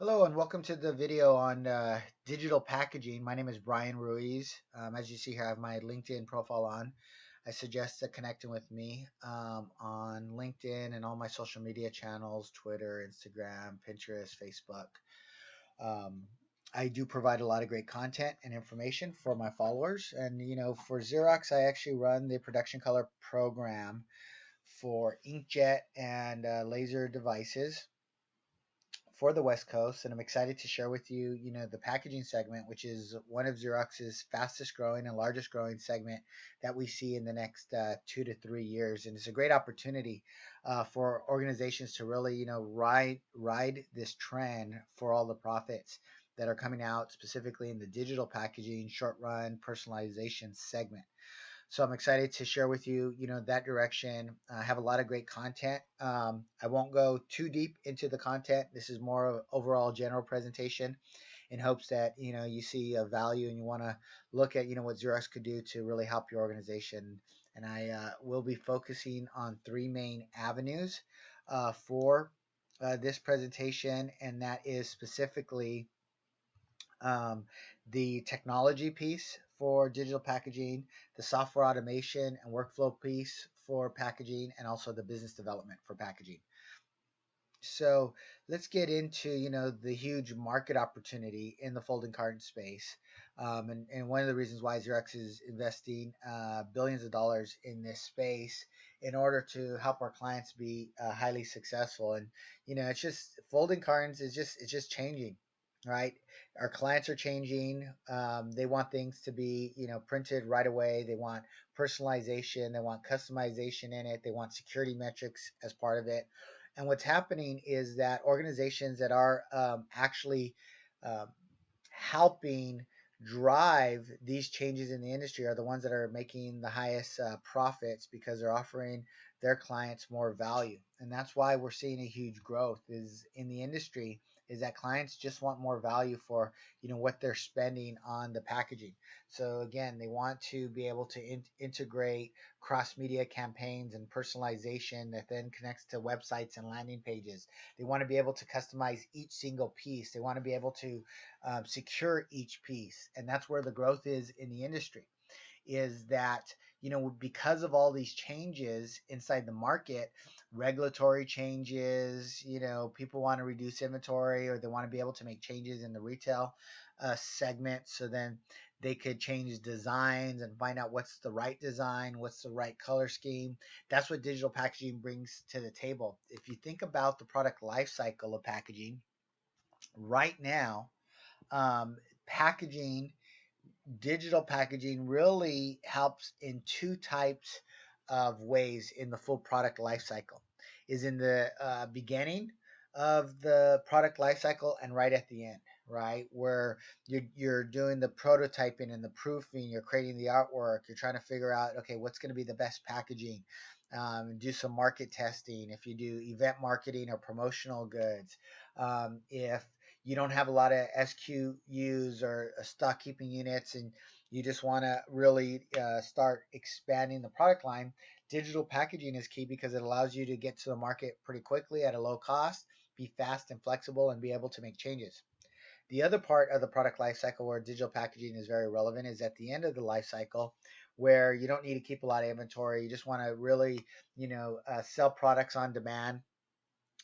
Hello and welcome to the video on digital packaging. My name is Brian.Ruiz. As you see here, I have my LinkedIn profile on. I suggest connecting with me on LinkedIn and all my social media channels, Twitter, Instagram, Pinterest, Facebook. Um, I do provide a lot of great content and information for my followers. And, for Xerox, I actually run the production color program for inkjet and laser devices for the West Coast, and I'm excited to share with you, the packaging segment, which is one of Xerox's fastest growing and largest growing segment that we see in the next 2 to 3 years, and it's a great opportunity for organizations to really, ride this trend for all the profits that are coming out specifically in the digital packaging, short run, personalization segment. So I'm excited to share with you, that direction. I have a lot of great content. I won't go too deep into the content. This is more of overall general presentation in hopes that, you see a value and you want to look at, what Xerox could do to really help your organization. And I will be focusing on three main avenues for this presentation, and that is specifically um, the technology piece for digital packaging, the software automation and workflow piece for packaging, and also the business development for packaging. So let's get into the huge market opportunity in the folding carton space, and one of the reasons why Xerox is investing billions of dollars in this space in order to help our clients be highly successful. And it's just folding cartons is just it's just changing, right? Our clients are changing. They want things to be printed right away. They want personalization. They want customization in it. They want security metrics as part of it. And what's happening is that organizations that are actually um, helping drive these changes in the industry are the ones that are making the highest profits because they're offering their clients more value. And that's why we're seeing a huge growth is in the industry, is that clients just want more value for what they're spending on the packaging. So again, they want to be able to integrate cross media campaigns and personalization that then connects to websites and landing pages. They want to be able to customize each single piece. They want to be able to secure each piece. And that's where the growth is in the industry, is that because of all these changes inside the market, regulatory changes, people want to reduce inventory, or they want to be able to make changes in the retail segment, so then they could change designs and find out what's the right design, what's the right color scheme. That's what digital packaging brings to the table. If you think about the product life cycle of packaging right now, um, packaging digital packaging really helps in two types of ways in the full product life cycle, is in the beginning of the product life cycle and right at the end, right where you're doing the prototyping and the proofing, you're creating the artwork, you're trying to figure out, okay, what's going to be the best packaging, do some market testing if you do event marketing or promotional goods, if you don't have a lot of SQUs or stock keeping units, and you just want to really start expanding the product line, digital packaging is key because it allows you to get to the market pretty quickly at a low cost, be fast and flexible, and be able to make changes. The other part of the product life cycle where digital packaging is very relevant is at the end of the life cycle, where you don't need to keep a lot of inventory. You just want to really, sell products on demand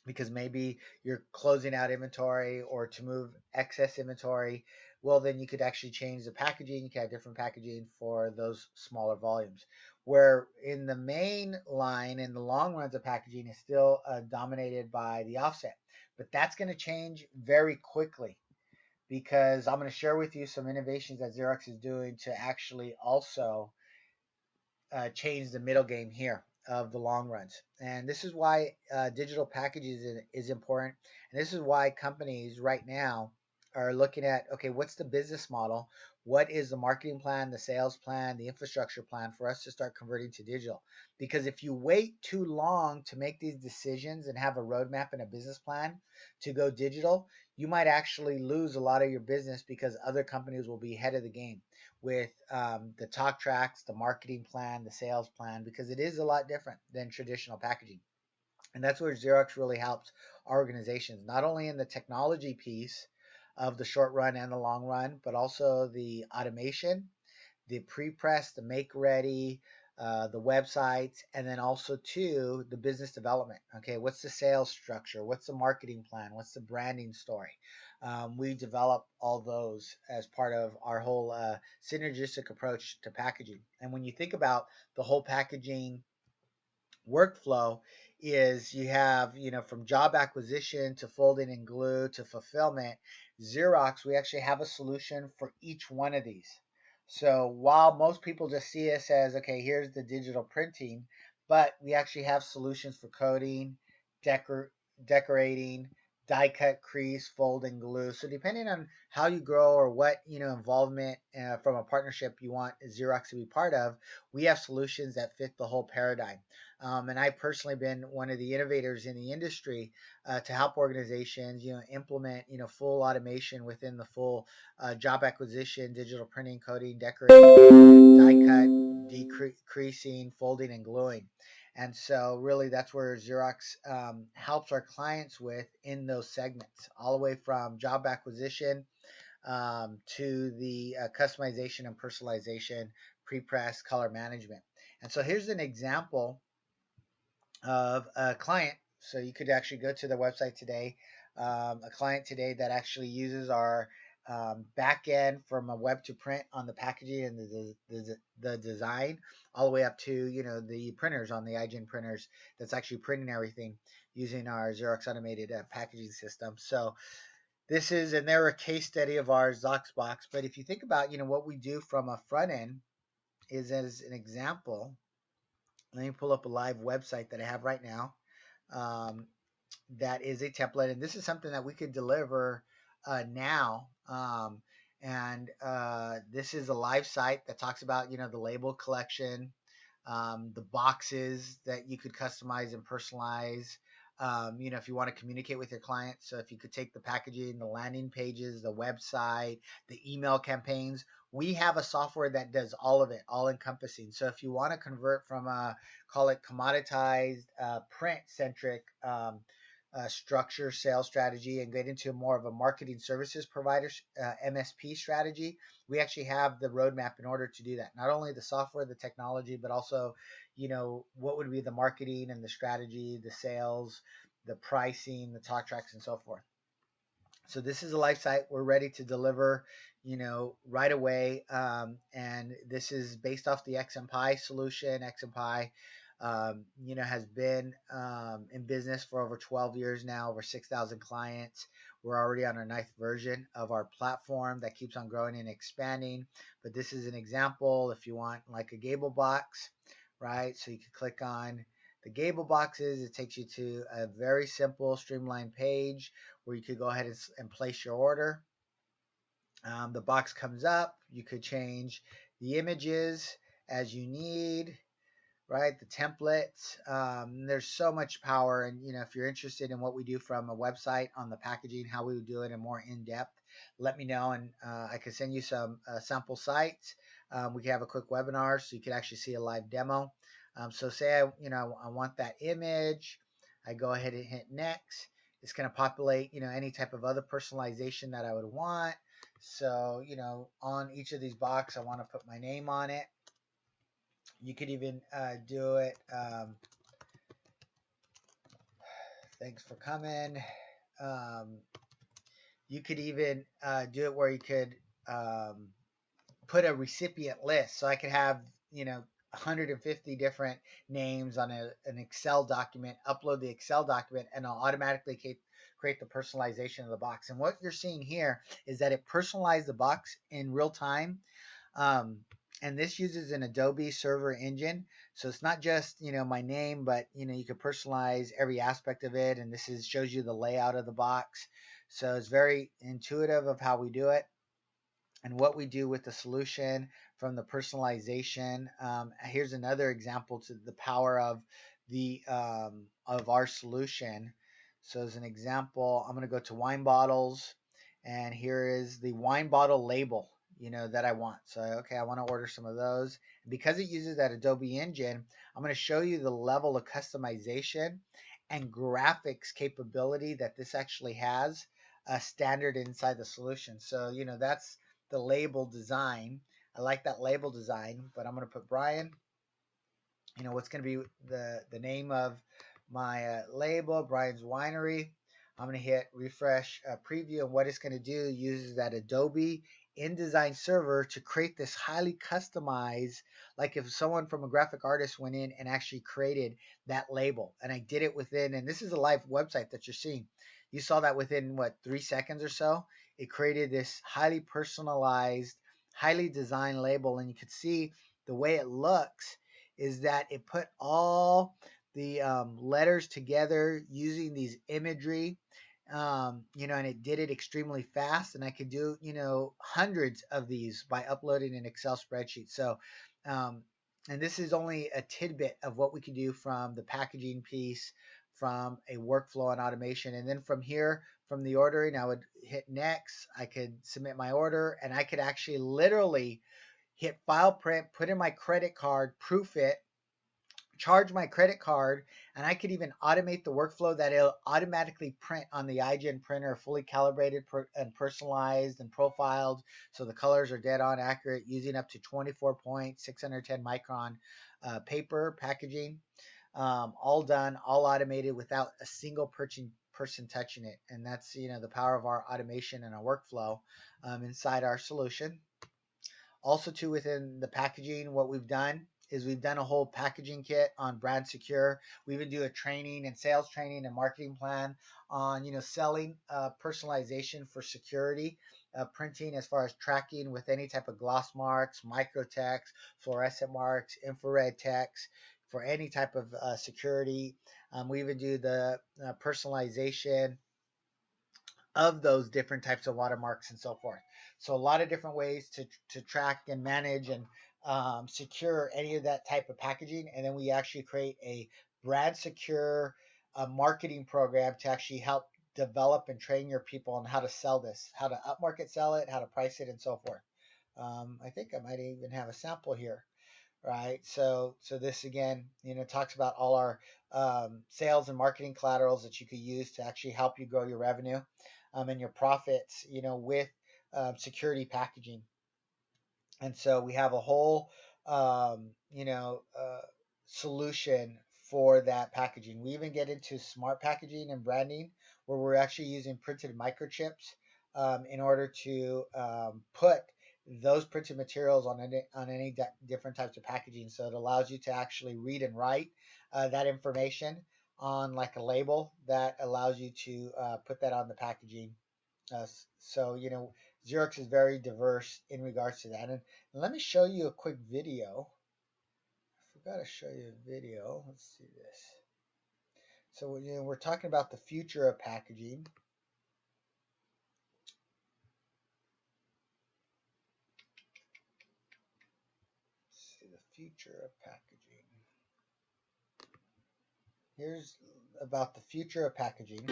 because maybe you're closing out inventory or to move excess inventory. Well, then you could actually change the packaging. You can have different packaging for those smaller volumes. Where in the main line, in the long runs of packaging, is still dominated by the offset. But that's going to change very quickly because I'm going to share with you some innovations that Xerox is doing to actually also change the middle game here of the long runs. And this is why digital packaging is important. And this is why companies right now are looking at, okay, what's the business model? What is the marketing plan, the sales plan, the infrastructure plan for us to start converting to digital? Because if you wait too long to make these decisions and have a roadmap and a business plan to go digital, you might actually lose a lot of your business because other companies will be ahead of the game with the talk tracks, the marketing plan, the sales plan, because it is a lot different than traditional packaging. And that's where Xerox really helps organizations, not only in the technology piece of the short run and the long run, but also the automation, the pre-press, the make ready, the websites, and then also too the business development. Okay, what's the sales structure? What's the marketing plan? What's the branding story? We develop all those as part of our whole synergistic approach to packaging. And when you think about the whole packaging workflow, is you have, from job acquisition to folding and glue to fulfillment. Xerox, we actually have a solution for each one of these. So while most people just see us as, okay, here's the digital printing, but we actually have solutions for coding, decor decorating, die cut, crease, fold, and glue. So depending on how you grow or what involvement from a partnership you want Xerox to be part of, we have solutions that fit the whole paradigm. And I've personally been one of the innovators in the industry to help organizations, implement, full automation within the full job acquisition, digital printing, coding, decorating, die cut, decreasing, folding, and gluing. And so, really, that's where Xerox helps our clients with in those segments, all the way from job acquisition to the customization and personalization, pre-press, color management. And so, here's an example of a client. So you could actually go to the website today, a client today that actually uses our back end from a web to print on the packaging and the design, all the way up to the printers on the IGEN printers that's actually printing everything using our Xerox automated packaging system. So this is, and they're a case study of our Zoxbox. But if you think about what we do from a front end, is as an example. Let me pull up a live website that I have right now. Um, that is a template, and this is something that we could deliver now. And This is a live site that talks about the label collection, the boxes that you could customize and personalize. If you want to communicate with your clients, so if you could take the packaging, the landing pages, the website, the email campaigns, we have a software that does all of it, all encompassing. So if you want to convert from a, call it commoditized, print centric structure, sales strategy, and get into more of a marketing services provider MSP strategy, we actually have the roadmap in order to do that. Not only the software, the technology, but also, what would be the marketing and the strategy, the sales, the pricing, the talk tracks, and so forth. So this is a live site. We're ready to deliver, right away. And this is based off the XMPie solution. XMPie, has been in business for over 12 years now, over 6,000 clients. We're already on our ninth version of our platform that keeps on growing and expanding. But this is an example if you want like a Gable box, right? So you can click on the Gable boxes. It takes you to a very simple, streamlined page where you could go ahead and place your order. The box comes up. You could change the images as you need, right? The templates. There's so much power, and if you're interested in what we do from a website on the packaging, how we would do it in more in depth, let me know, and I could send you some sample sites. We could have a quick webinar so you could actually see a live demo. So say I want that image. I go ahead and hit next. It's going to populate any type of other personalization that I would want. So on each of these boxes, I want to put my name on it. You could even do it. Thanks for coming. Um, you could even do it where you could put a recipient list. So I could have 150 different names on an Excel document, upload the Excel document, and I'll automatically create the personalization of the box. And what you're seeing here is that it personalized the box in real time. Um, and this uses an Adobe server engine. So it's not just, my name, but, you can personalize every aspect of it. And this shows you the layout of the box. So it's very intuitive of how we do it and what we do with the solution from the personalization. Here's another example to the power of of our solution. So as an example, I'm going to go to wine bottles, and here is the wine bottle label, that I want. So okay, I want to order some of those. Because it uses that Adobe engine, I'm going to show you the level of customization and graphics capability that this actually has standard inside the solution. So, that's the label design. I like that label design, but I'm going to put Brian. What's going to be the name of my label, Brian's Winery. I'm going to hit refresh preview, and what it's going to do uses that Adobe InDesign server to create this highly customized, like if someone from a graphic artist went in and actually created that label. And I did it within, and this is a live website that you're seeing. You saw that within, 3 seconds or so? It created this highly personalized, highly designed label, and you could see the way it looks is that it put all the letters together using these imagery, and it did it extremely fast. And I could do, hundreds of these by uploading an Excel spreadsheet. So, and this is only a tidbit of what we can do from the packaging piece, from a workflow and automation. And then from here, from the ordering, I would hit next. I could submit my order, and I could actually literally hit file print, put in my credit card, proof it, charge my credit card, and I could even automate the workflow that it'll automatically print on the IGEN printer, fully calibrated and personalized and profiled, so the colors are dead on accurate, using up to 24.610 micron paper packaging, all done, all automated without a single person touching it. And that's the power of our automation and our workflow inside our solution. Also, too, within the packaging, what we've done is we've done a whole packaging kit on BrandSecure. We even do a training and sales training and marketing plan on, selling personalization for security, printing as far as tracking with any type of gloss marks, micro text, fluorescent marks, infrared text for any type of security. We even do the personalization of those different types of watermarks and so forth. So a lot of different ways to track and manage and secure any of that type of packaging. And then we actually create a BrandSecure marketing program to actually help develop and train your people on how to sell this, how to upmarket sell it, how to price it, and so forth. I think I might even have a sample here. Right. So this again, talks about all our sales and marketing collaterals that you could use to actually help you grow your revenue and your profits, with security packaging. And so we have a whole, solution for that packaging. We even get into smart packaging and branding, where we're actually using printed microchips in order to put those printed materials on any different types of packaging. So it allows you to actually read and write that information on like a label that allows you to put that on the packaging. So, Xerox is very diverse in regards to that. And let me show you a quick video. I forgot to show you a video. Let's see this. So, we're talking about the future of packaging. Let's see the future of packaging. Here's about the future of packaging.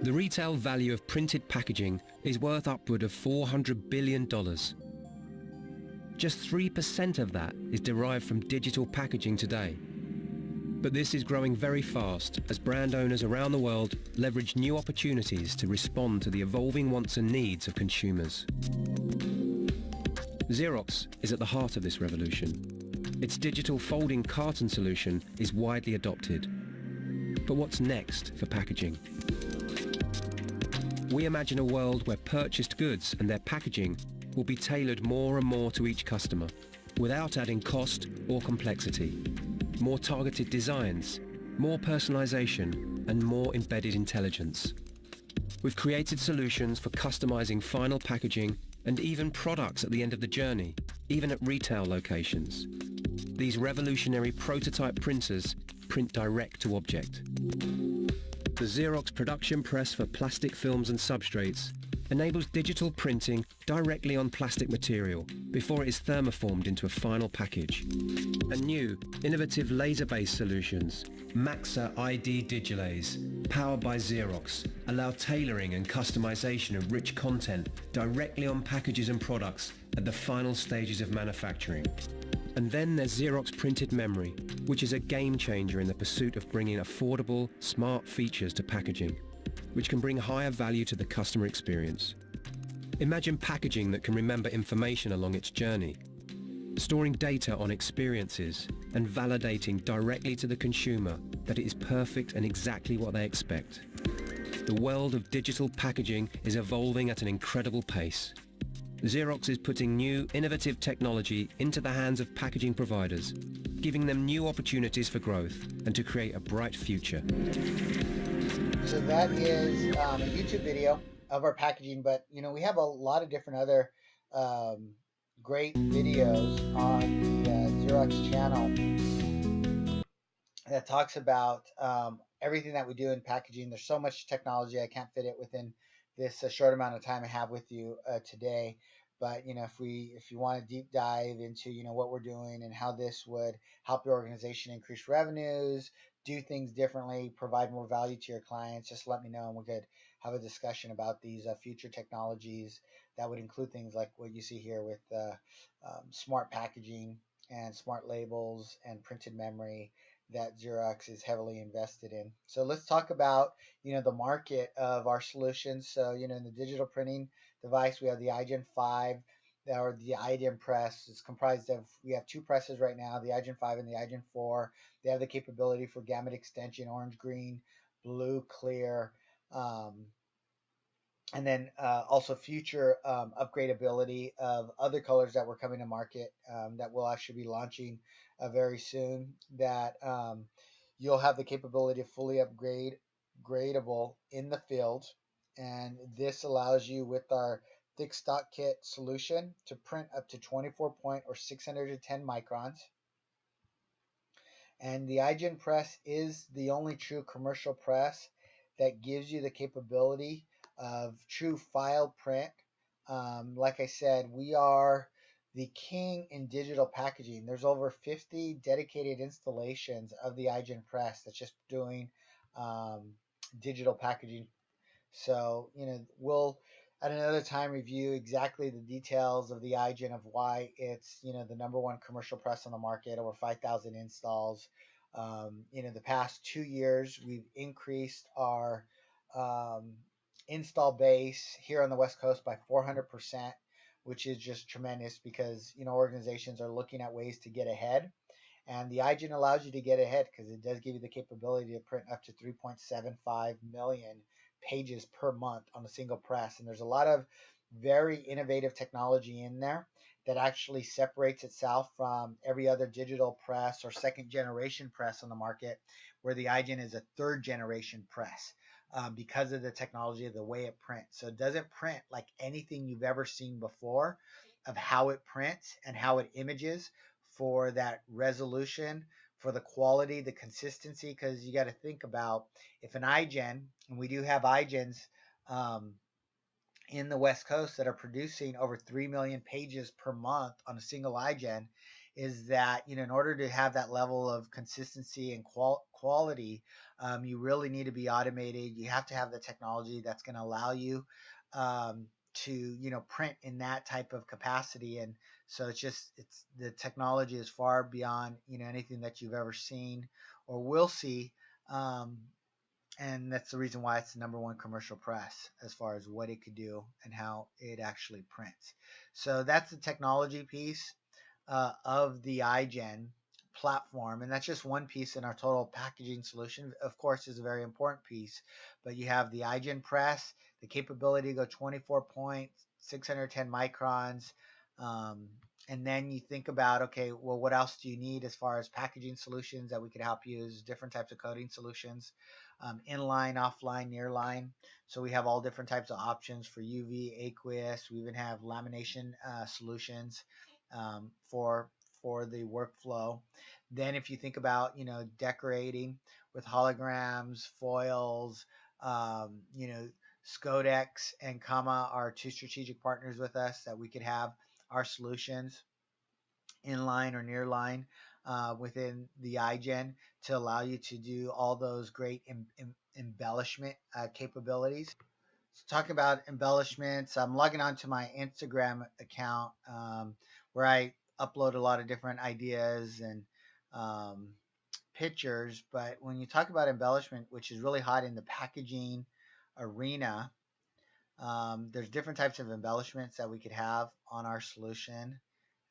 The retail value of printed packaging is worth upward of $400 billion. Just 3% of that is derived from digital packaging today. But this is growing very fast as brand owners around the world leverage new opportunities to respond to the evolving wants and needs of consumers. Xerox is at the heart of this revolution. Its digital folding carton solution is widely adopted. But what's next for packaging? We imagine a world where purchased goods and their packaging will be tailored more and more to each customer, without adding cost or complexity. More targeted designs, more personalization, and more embedded intelligence. We've created solutions for customizing final packaging and even products at the end of the journey, even at retail locations. These revolutionary prototype printers print direct to object. The Xerox production press for plastic films and substrates enables digital printing directly on plastic material before it is thermoformed into a final package. And new, innovative laser-based solutions, Maxa ID Digilase, powered by Xerox, allow tailoring and customization of rich content directly on packages and products at the final stages of manufacturing. And then there's Xerox printed memory, which is a game changer in the pursuit of bringing affordable, smart features to packaging, which can bring higher value to the customer experience. Imagine packaging that can remember information along its journey, storing data on experiences and validating directly to the consumer that it is perfect and exactly what they expect. The world of digital packaging is evolving at an incredible pace. Xerox is putting new, innovative technology into the hands of packaging providers, giving them new opportunities for growth and to create a bright future. So that is a YouTube video of our packaging, but we have a lot of different other um, great videos on the Xerox channel that talks about everything that we do in packaging. There's so much technology, I can't fit it within this short amount of time I have with you today. But if you want to deep dive into what we're doing and how this would help your organization increase revenues, do things differently, provide more value to your clients, just let me know and we could have a discussion about these future technologies that would include things like what you see here with smart packaging and smart labels and printed memory that Xerox is heavily invested in. So let's talk about the market of our solutions. So in the digital printing device, we have the IGEN 5 or the IGEN press. It's comprised of, we have two presses right now, the IGEN 5 and the IGEN 4. They have the capability for gamut extension, orange, green, blue, clear, um, and then also future upgradability of other colors that we're coming to market that we'll actually be launching very soon, that you'll have the capability of fully upgradable in the field. And this allows you with our thick stock kit solution to print up to 24 point or 610 microns. And the IGEN press is the only true commercial press that gives you the capability of true file print. Like I said, we are the king in digital packaging. There's over 50 dedicated installations of the IGEN press that's just doing digital packaging. So, we'll at another time review exactly the details of the IGEN, of why it's, the number one commercial press on the market, over 5,000 installs. The past 2 years, we've increased our um, install base here on the West Coast by 400%, which is just tremendous because, organizations are looking at ways to get ahead. And the IGEN allows you to get ahead because it does give you the capability to print up to 3.75 million pages per month on a single press. And there's a lot of very innovative technology in there that actually separates itself from every other digital press or second generation press on the market, where the IGEN is a third generation press. Because of the technology of the way it prints. So it doesn't print like anything you've ever seen before, of how it prints and how it images, for that resolution, for the quality, the consistency. Because you got to think about, if an IGEN, and we do have IGENs um, in the West Coast that are producing over 3 million pages per month on a single IGEN, is that, in order to have that level of consistency and quality, you really need to be automated. You have to have the technology that's going to allow you to, print in that type of capacity. And so it's the technology is far beyond, anything that you've ever seen or will see. Um, and that's the reason why it's the number one commercial press as far as what it could do and how it actually prints. So that's the technology piece of the IGEN platform, and that's just one piece in our total packaging solution. Of course, is a very important piece, but you have the IGEN press, the capability to go 24 points, 610 microns. Um, and then you think about, okay, well, what else do you need as far as packaging solutions that we could help use? Different types of coating solutions, inline, offline, nearline. So we have all different types of options for UV, aqueous. We even have lamination solutions for the workflow. Then if you think about, decorating with holograms, foils, Scodex and Comma are two strategic partners with us that we could have our solutions inline or near line within the IGEN to allow you to do all those great embellishment capabilities. So talking about embellishments, I'm logging on to my Instagram account where I upload a lot of different ideas and um, pictures. But when you talk about embellishment, which is really hot in the packaging arena, there's different types of embellishments that we could have on our solution.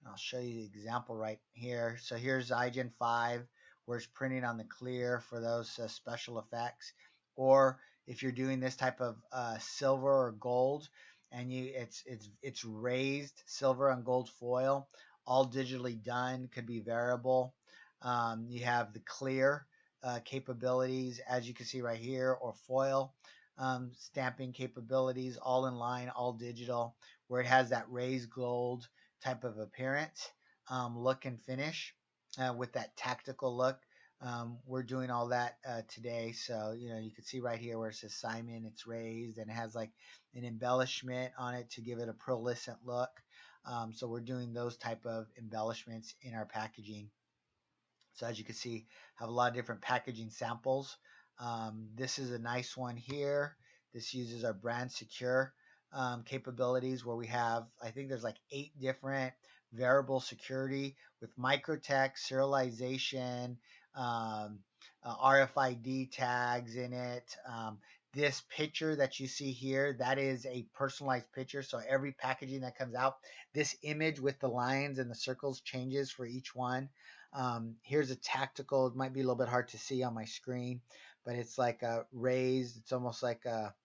I'll show you the example right here. So here's IGEN 5, where it's printing on the clear for those special effects. Or if you're doing this type of silver or gold, and it's raised silver on gold foil, all digitally done, could be variable. You have the clear capabilities, as you can see right here, or foil stamping capabilities, all in line, all digital, where it has that raised gold type of appearance, look and finish with that tactical look. We're doing all that today. So, you can see right here where it says Simon, it's raised and it has like an embellishment on it to give it a pearlescent look. So we're doing those type of embellishments in our packaging. So as you can see, have a lot of different packaging samples. This is a nice one here. This uses our BrandSecure capabilities where we have, I think there's like 8 different variable security with microtext, serialization, RFID tags in it. This picture that you see here, that is a personalized picture. So every packaging that comes out, this image with the lines and the circles changes for each one. Here's a tactical, it might be a little bit hard to see on my screen, but it's like a raised, it's almost like a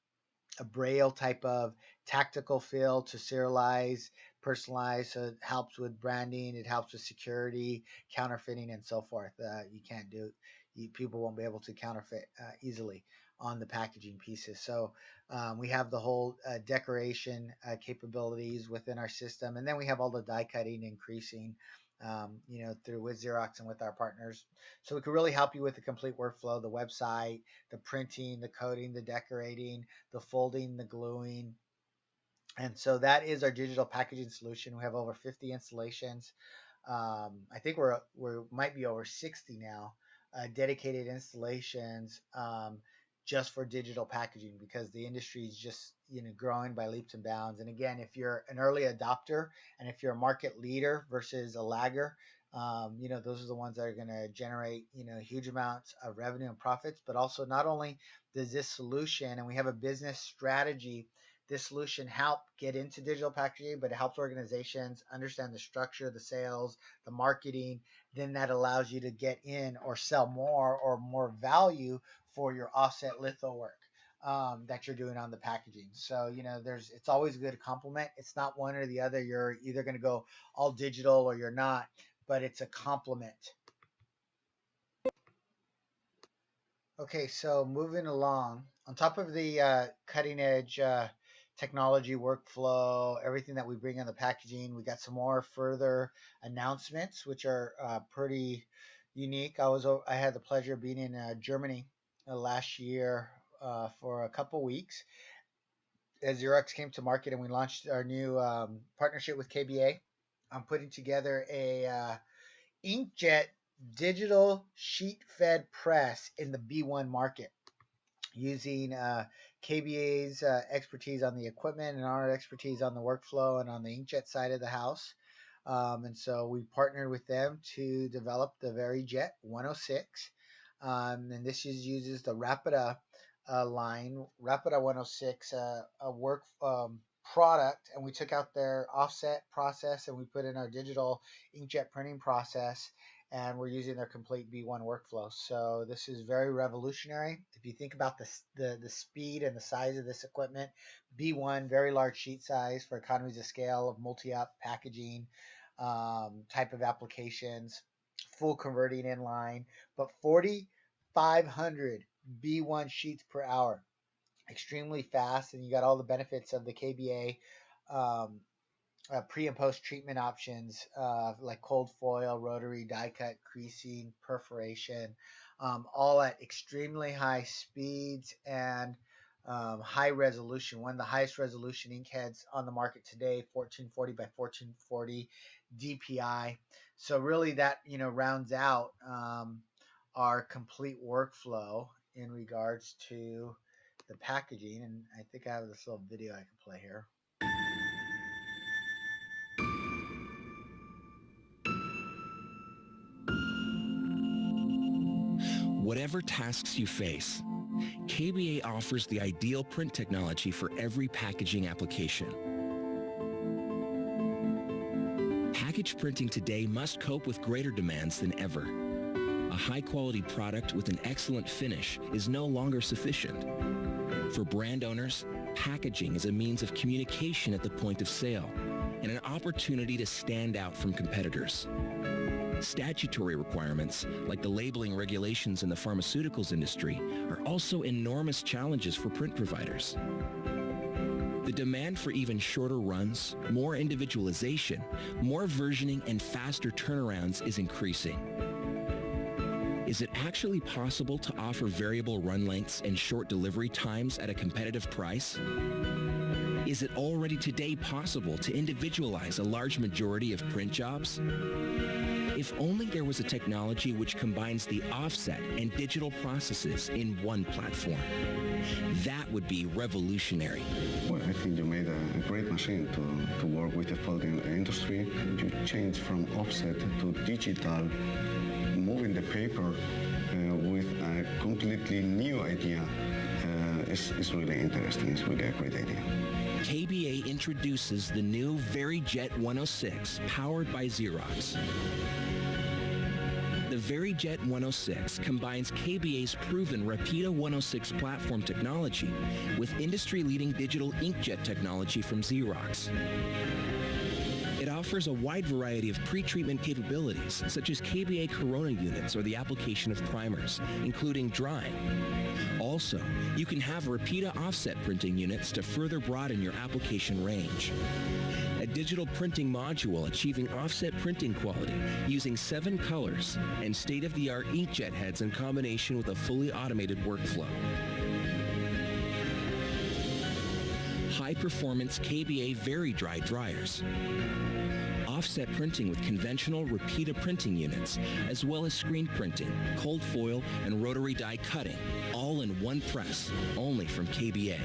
braille type of tactical feel to serialize, personalize. So it helps with branding, it helps with security, counterfeiting, and so forth. You can't do, people won't be able to counterfeit easily on the packaging pieces. So we have the whole decoration capabilities within our system, and then we have all the die cutting and creasing. Through with Xerox and with our partners. So we can really help you with the complete workflow, the website, the printing, the coding, the decorating, the folding, the gluing. And so that is our digital packaging solution. We have over 50 installations. I think we might be over 60 now, dedicated installations just for digital packaging because the industry is just growing by leaps and bounds. And again, if you're an early adopter and if you're a market leader versus a lagger, those are the ones that are going to generate huge amounts of revenue and profits. But also, not only does this solution, and we have a business strategy, this solution help get into digital packaging, but it helps organizations understand the structure, the sales, the marketing. Then that allows you to get in or sell more or more value for your offset litho work that you're doing on the packaging. So, it's always a good complement. It's not one or the other. You're either going to go all digital or you're not, but it's a complement. Okay, so moving along, on top of the cutting edge technology workflow, everything that we bring on the packaging, we got some more further announcements, which are pretty unique. I had the pleasure of being in Germany last year for a couple weeks as Xerox came to market, and we launched our new partnership with KBA. I'm putting together a Inkjet digital sheet fed press in the B1 market using KBA's expertise on the equipment and our expertise on the workflow and on the inkjet side of the house. And so we partnered with them to develop the very jet 106. And this uses the Rapida line, Rapida 106, a work product, and we took out their offset process and we put in our digital inkjet printing process, and we're using their complete B1 workflow. So this is very revolutionary. If you think about the speed and the size of this equipment, B1, very large sheet size for economies of scale of multi-up packaging type of applications, full converting in line, but 4,500 B1 sheets per hour, extremely fast, and you got all the benefits of the KBA pre and post treatment options like cold foil, rotary, die cut, creasing, perforation, all at extremely high speeds and high resolution. One of the highest resolution inkheads on the market today, 1440 by 1440 DPI. So really that rounds out our complete workflow in regards to the packaging. And I think I have this little video I can play here. whatever tasks you face, KBA offers the ideal print technology for every packaging application. Package printing today must cope with greater demands than ever. A high-quality product with an excellent finish is no longer sufficient. For brand owners, packaging is a means of communication at the point of sale and an opportunity to stand out from competitors. Statutory requirements, like the labeling regulations in the pharmaceuticals industry, are also enormous challenges for print providers. The demand for even shorter runs, more individualization, more versioning, and faster turnarounds is increasing. Is it actually possible to offer variable run lengths and short delivery times at a competitive price? Is it already today possible to individualize a large majority of print jobs? If only there was a technology which combines the offset and digital processes in one platform. That would be revolutionary. Well, I think you made a great machine to work with the folding industry. You changed from offset to digital, moving the paper with a completely new idea. It's really interesting. It's really a great idea. KBA introduces the new VeryJet 106, powered by Xerox. The VeryJet 106 combines KBA's proven Rapida 106 platform technology with industry-leading digital inkjet technology from Xerox. It offers a wide variety of pre-treatment capabilities, such as KBA Corona units or the application of primers, including drying. Also, you can have Rapida offset printing units to further broaden your application range. A digital printing module achieving offset printing quality using 7 colors and state-of-the-art inkjet heads in combination with a fully automated workflow. High-performance KBA VeryDry dryers. Offset printing with conventional Rapida printing units, as well as screen printing, cold foil, and rotary die cutting, all in one press, only from KBA.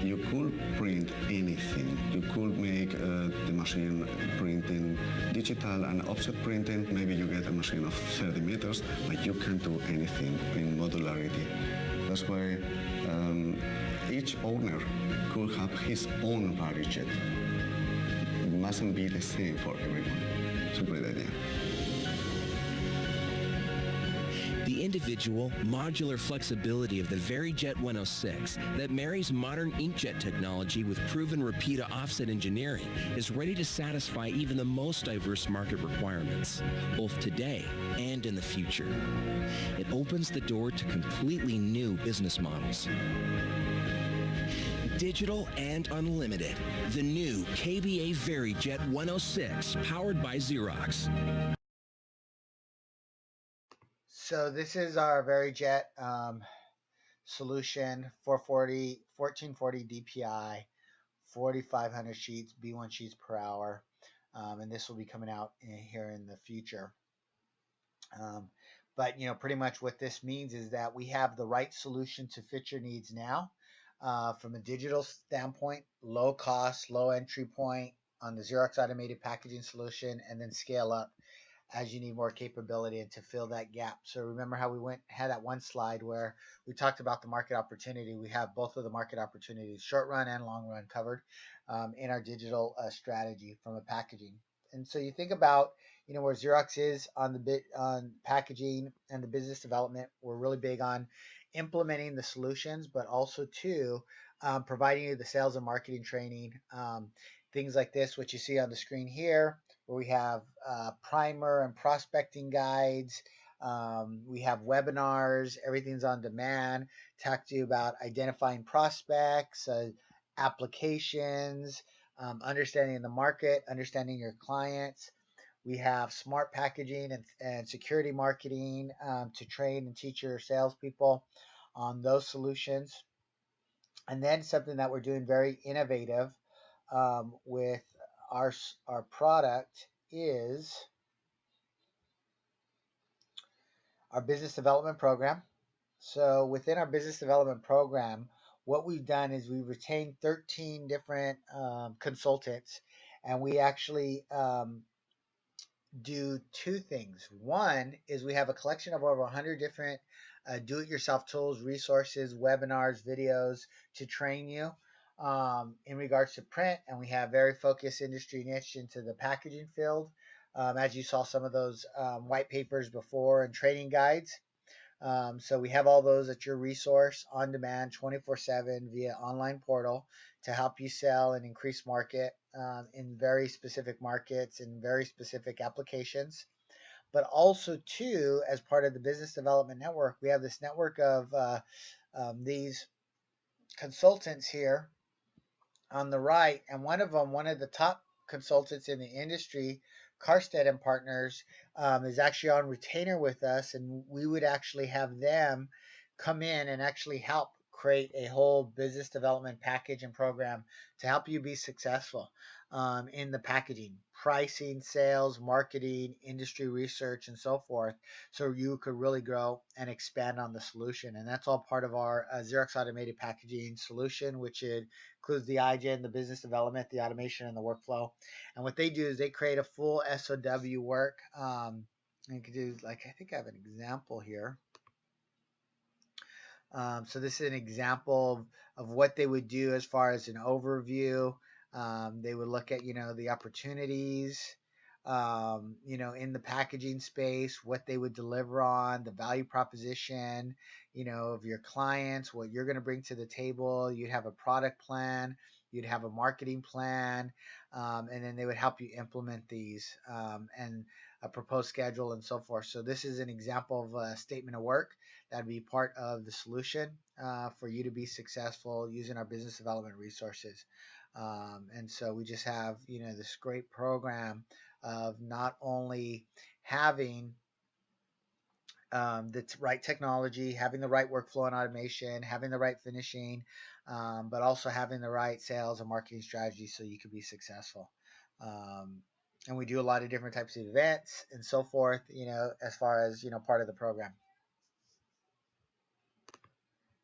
You could print anything. You could make the machine printing digital and offset printing. Maybe you get a machine of 30 meters, but you can do anything in modularity. That's why each owner could have his own VeryJet. It mustn't be the same for everyone. It's a great idea. The individual, modular flexibility of the VeryJet 106 that marries modern inkjet technology with proven Rapida offset engineering is ready to satisfy even the most diverse market requirements, both today and in the future. It opens the door to completely new business models. Digital and unlimited. The new KBA VeryJet 106, powered by Xerox. So this is our VeryJet solution, 1440 DPI, 4,500 sheets, B1 sheets per hour, and this will be coming out here in the future. But pretty much what this means is that we have the right solution to fit your needs now. From a digital standpoint, low cost, low entry point on the Xerox automated packaging solution, and then scale up as you need more capability and to fill that gap. So remember how we had that one slide where we talked about the market opportunity. We have both of the market opportunities, short run and long run, covered in our digital strategy from a packaging. And so you think about where Xerox is on packaging and the business development. We're really big on implementing the solutions, but also too providing you the sales and marketing training, things like this, which you see on the screen here, where we have primer and prospecting guides. We have webinars. Everything's on demand. Talk to you about identifying prospects, applications, understanding the market, understanding your clients. We have smart packaging and security marketing to train and teach your salespeople on those solutions. And then something that we're doing very innovative with our product is our business development program. So within our business development program, what we've done is we've retained 13 different consultants, and we actually do two things. One is we have a collection of over 100 different do-it-yourself tools, resources, webinars, videos to train you in regards to print, and we have very focused industry niche into the packaging field. As you saw some of those white papers before and training guides. So we have all those at your resource on demand 24/7 via online portal to help you sell and increase market in very specific markets and very specific applications. But also, too, as part of the business development network, we have this network of these consultants here on the right, and one of them, one of the top consultants in the industry, Karstead and Partners, is actually on retainer with us, and we would actually have them come in and actually help create a whole business development package and program to help you be successful in the packaging, pricing, sales, marketing, industry research, and so forth, so you could really grow and expand on the solution. And that's all part of our Xerox automated packaging solution, which is includes the IGEN, the business development, the automation, and the workflow. And what they do is they create a full SOW work. You could do, like, I think I have an example here. So this is an example of what they would do as far as an overview. They would look at, the opportunities, in the packaging space, what they would deliver on, the value proposition, of your clients, what you're going to bring to the table. You'd have a product plan, you'd have a marketing plan, and then they would help you implement these and a proposed schedule and so forth. So this is an example of a statement of work that'd be part of the solution for you to be successful using our business development resources. And so we just have, this great program of not only having the right technology, having the right workflow and automation, having the right finishing, but also having the right sales and marketing strategy so you can be successful. And we do a lot of different types of events and so forth, as far as, part of the program.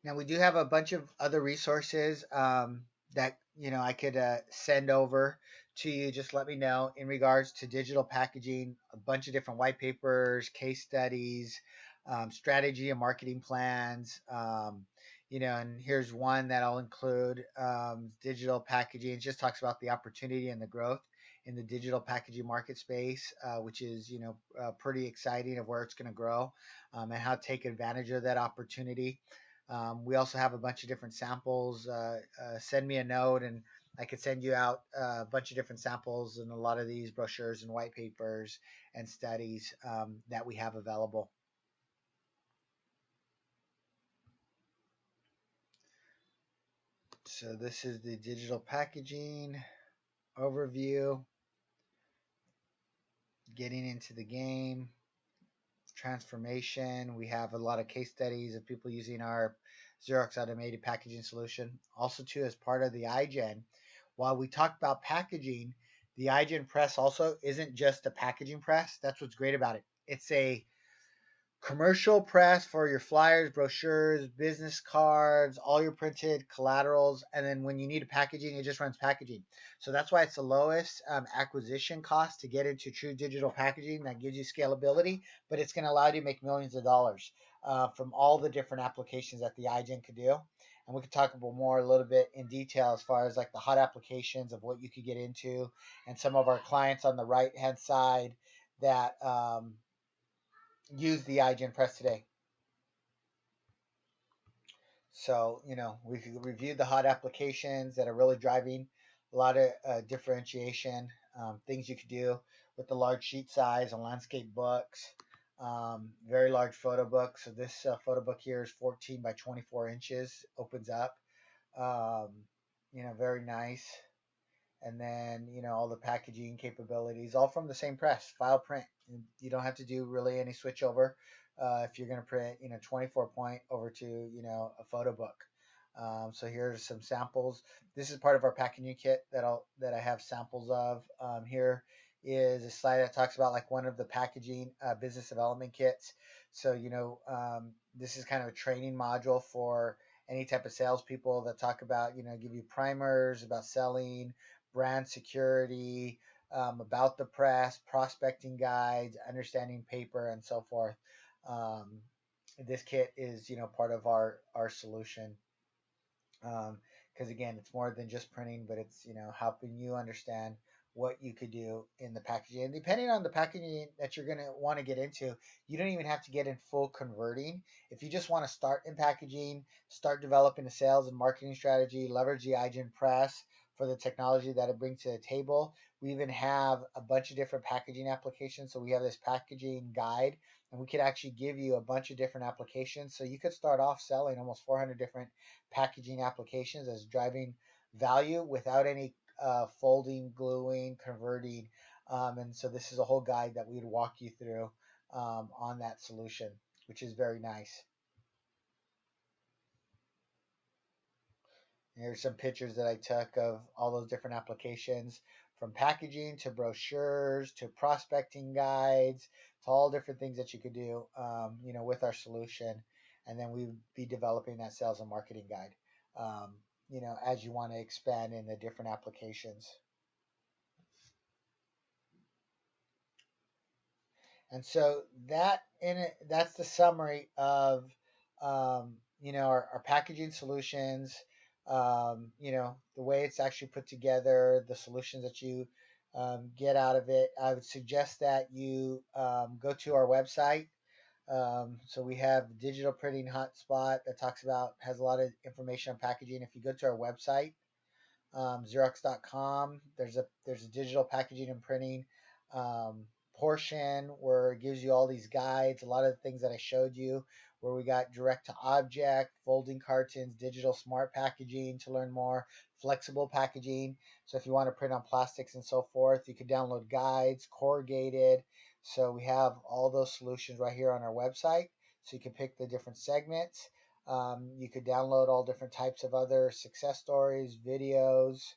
Now we do have a bunch of other resources that I could send over to you. Just let me know in regards to digital packaging. A bunch of different white papers, case studies, strategy and marketing plans. And here's one that I'll include: digital packaging. It just talks about the opportunity and the growth in the digital packaging market space, which is pretty exciting of where it's going to grow and how to take advantage of that opportunity. We also have a bunch of different samples. Send me a note and I could send you out a bunch of different samples and a lot of these brochures and white papers and studies that we have available. So this is the digital packaging overview. Getting into the game. Transformation. We have a lot of case studies of people using our Xerox automated packaging solution. Also, too, as part of the IGEN, while we talk about packaging, the IGEN press also isn't just a packaging press. That's what's great about it. It's a commercial press for your flyers, brochures, business cards, all your printed collaterals. And then when you need packaging, it just runs packaging. So that's why it's the lowest acquisition cost to get into true digital packaging. That gives you scalability, but it's going to allow you to make millions of dollars from all the different applications that the IGEN could do. And we could talk about more a little bit in detail as far as like the hot applications of what you could get into and some of our clients on the right hand side that use the IGEN press today. So, we've reviewed the hot applications that are really driving a lot of differentiation, things you could do with the large sheet size and landscape books, very large photo book. So this photo book here is 14 by 24 inches, opens up, very nice. And then, all the packaging capabilities, all from the same press, file print. You don't have to do really any switch over if you're going to print, 24 point over to, a photo book. So here's some samples. This is part of our packaging kit that I have samples of. Here is a slide that talks about like one of the packaging business development kits. So, this is kind of a training module for any type of salespeople that talk about, give you primers about selling, brand security, about the press, prospecting guides, understanding paper, and so forth. Um, this kit is, part of our solution, because again, it's more than just printing, but it's, helping you understand what you could do in the packaging. And depending on the packaging that you're going to want to get into, you don't even have to get in full converting. If you just want to start in packaging, start developing a sales and marketing strategy, leverage the IGEN press for the technology that it brings to the table. We even have a bunch of different packaging applications. So we have this packaging guide, and we could actually give you a bunch of different applications. So you could start off selling almost 400 different packaging applications as driving value without any folding, gluing, converting. And so this is a whole guide that we'd walk you through on that solution, which is very nice. Here's some pictures that I took of all those different applications, from packaging to brochures to prospecting guides to all different things that you could do, with our solution. And then we would be developing that sales and marketing guide, as you want to expand in the different applications. And so that's the summary of our packaging solutions. The way it's actually put together, the solutions that you get out of it. I would suggest that you go to our website. So we have digital printing hotspot that has a lot of information on packaging. If you go to our website, Xerox.com. There's a digital packaging and printing portion where it gives you all these guides, a lot of the things that I showed you, where we got direct to object, folding cartons, digital smart packaging to learn more, flexible packaging. So if you want to print on plastics and so forth, you can download guides, corrugated. So we have all those solutions right here on our website. So you can pick the different segments. You could download all different types of other success stories, videos.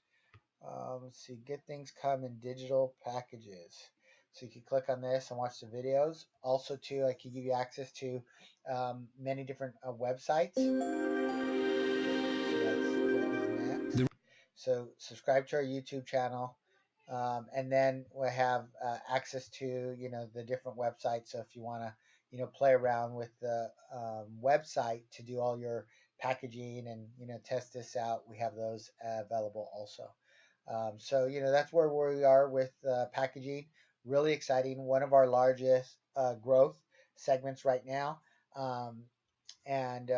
Let's see, good things come in digital packages. So you can click on this and watch the videos. Also, too, I can give you access to many different websites. So that's what is next. So subscribe to our YouTube channel. And then we have access to the different websites. So if you want to play around with the website to do all your packaging and test this out, we have those available also. So that's where we are with packaging. Really exciting. One of our largest growth segments right now. And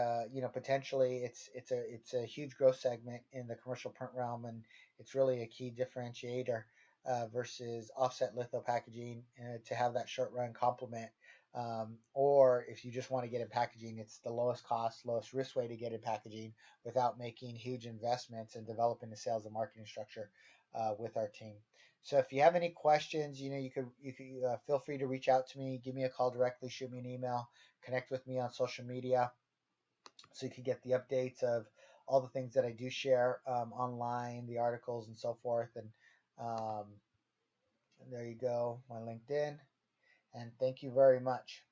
potentially it's a huge growth segment in the commercial print realm, and it's really a key differentiator versus offset litho packaging, to have that short run complement. Or if you just want to get in packaging, it's the lowest cost, lowest risk way to get in packaging without making huge investments and developing the sales and marketing structure with our team. So if you have any questions, you could feel free to reach out to me, give me a call directly, shoot me an email, connect with me on social media, so you can get the updates of all the things that I do share online, the articles and so forth. And there you go, my LinkedIn. And thank you very much.